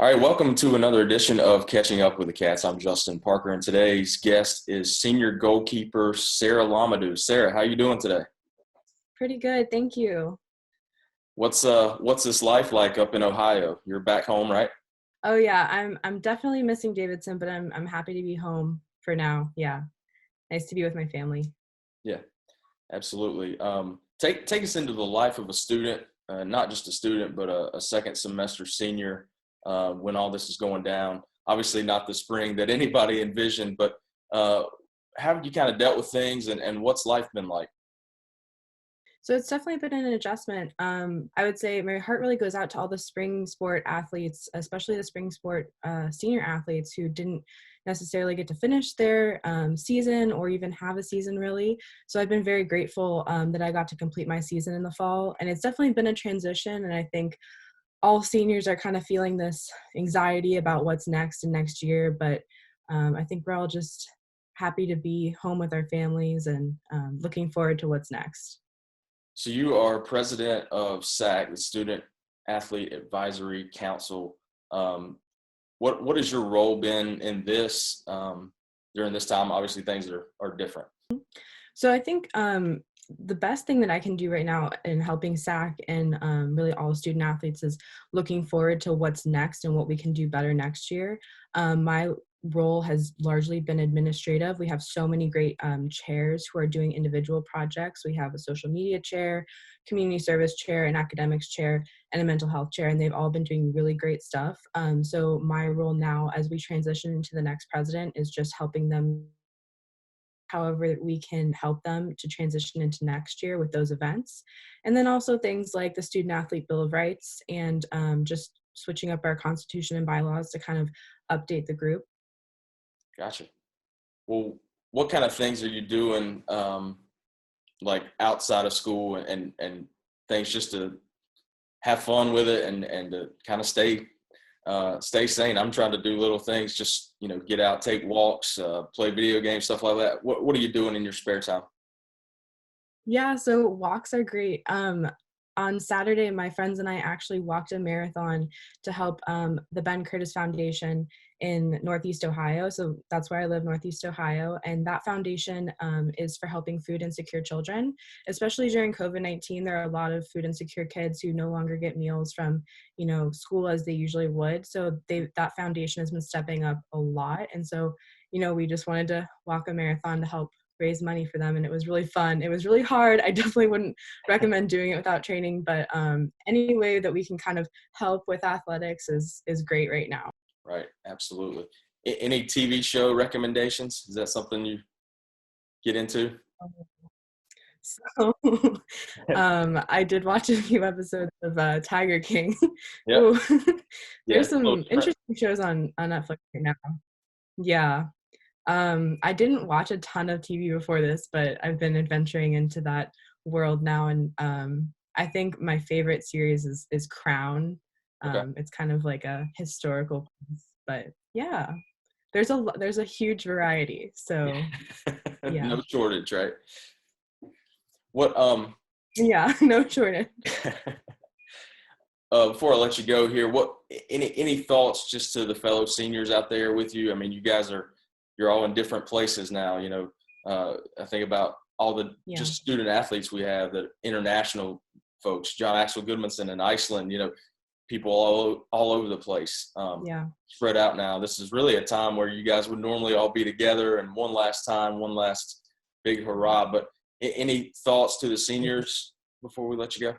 All right, welcome to another edition of Catching Up with the Cats. I'm Justin Parker, and today's guest is senior goalkeeper Sarah Lamadou. Sarah, how you doing today? Pretty good, thank you. What's this life like up in Ohio? You're back home, right? Oh yeah, I'm definitely missing Davidson, but I'm happy to be home for now. Yeah, nice to be with my family. Yeah, absolutely. Take us into the life of a student, not just a student, but a second semester senior when all this is going down. Obviously, not the spring that anybody envisioned, but uh, how have you kind of dealt with things, and what's life been like? So it's definitely been an adjustment. I would say my heart really goes out to all the spring sport athletes, especially the spring sport senior athletes who didn't necessarily get to finish their season or even have a season really. So I've been very grateful that I got to complete my season in the fall, and it's definitely been a transition. And I think all seniors are kind of feeling this anxiety about what's next and next year, but I think we're all just happy to be home with our families and looking forward to what's next. So you are president of SAAC, the Student Athlete Advisory Council. Um, what has your role been in this during this time? Obviously, things are different. So I think the best thing that I can do right now in helping SAC and really all student athletes is looking forward to what's next and what we can do better next year. My role has largely been administrative. We have so many great chairs who are doing individual projects. We have a social media chair, community service chair, an academics chair, and a mental health chair, and they've all been doing really great stuff. So my role now as we transition into the next president is just helping them however we can help them to transition into next year with those events. And then also things like the Student Athlete Bill of Rights and just switching up our constitution and bylaws to kind of update the group. Gotcha. Well, what kind of things are you doing, like outside of school and things just to have fun with it and to kind of stay sane? I'm trying to do little things, just get out, take walks, play video games, stuff like that. What are you doing in your spare time? Yeah, so walks are great. On Saturday, my friends and I actually walked a marathon to help the Ben Curtis Foundation in Northeast Ohio. So that's where I live, Northeast Ohio. And that foundation is for helping food insecure children, especially during COVID-19. There are a lot of food insecure kids who no longer get meals from, school as they usually would. So that foundation has been stepping up a lot. And so, we just wanted to walk a marathon to help raise money for them, and it was really fun. It was really hard. I definitely wouldn't recommend doing it without training, but any way that we can kind of help with athletics is great right now. Right, absolutely. Any TV show recommendations? Is that something you get into? So I did watch a few episodes of Tiger King. Yeah, Ooh, yeah. there's some interesting shows on Netflix right now. Yeah. I didn't watch a ton of TV before this, but I've been adventuring into that world now, and I think my favorite series is Crown. Okay. It's kind of like a historical piece, but yeah, there's a huge variety. So yeah, No shortage, right? What yeah, no shortage. before I let you go here, what any thoughts just to the fellow seniors out there with you? I mean, you're all in different places now. I think about all the Yeah, just student athletes we have, the international folks, John Axel Goodmanson in Iceland. People all over the place, yeah. spread out now. This is really a time where you guys would normally all be together and one last time, one last big hurrah. But any thoughts to the seniors before we let you go?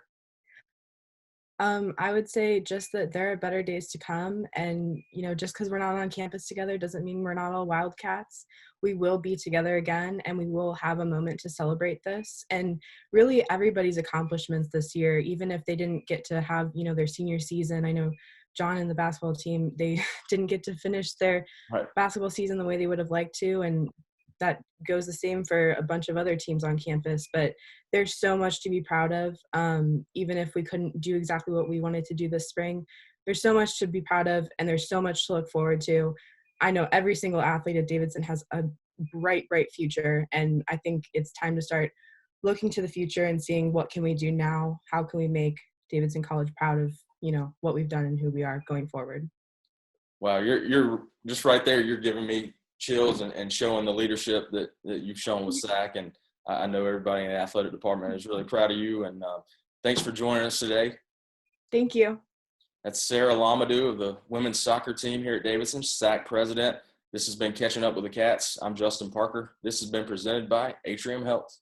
I would say just that there are better days to come. And, just because we're not on campus together doesn't mean we're not all Wildcats. We will be together again, and we will have a moment to celebrate this. And really everybody's accomplishments this year, even if they didn't get to have, their senior season. I know John and the basketball team, they didn't get to finish their Right. basketball season the way they would have liked to. And that goes the same for a bunch of other teams on campus. But there's so much to be proud of. Even if we couldn't do exactly what we wanted to do this spring, there's so much to be proud of, and there's so much to look forward to. I know every single athlete at Davidson has a bright, bright future, and I think it's time to start looking to the future and seeing what can we do now, how can we make Davidson College proud of, what we've done and who we are going forward. Wow, you're just right there. You're giving me chills and showing the leadership that you've shown with SAAC, and I know everybody in the athletic department is really proud of you. And thanks for joining us today. Thank you. That's Sarah Lamadou of the women's soccer team here at Davidson, SAAC President. This has been Catching Up with the Cats. I'm Justin Parker. This has been presented by Atrium Health.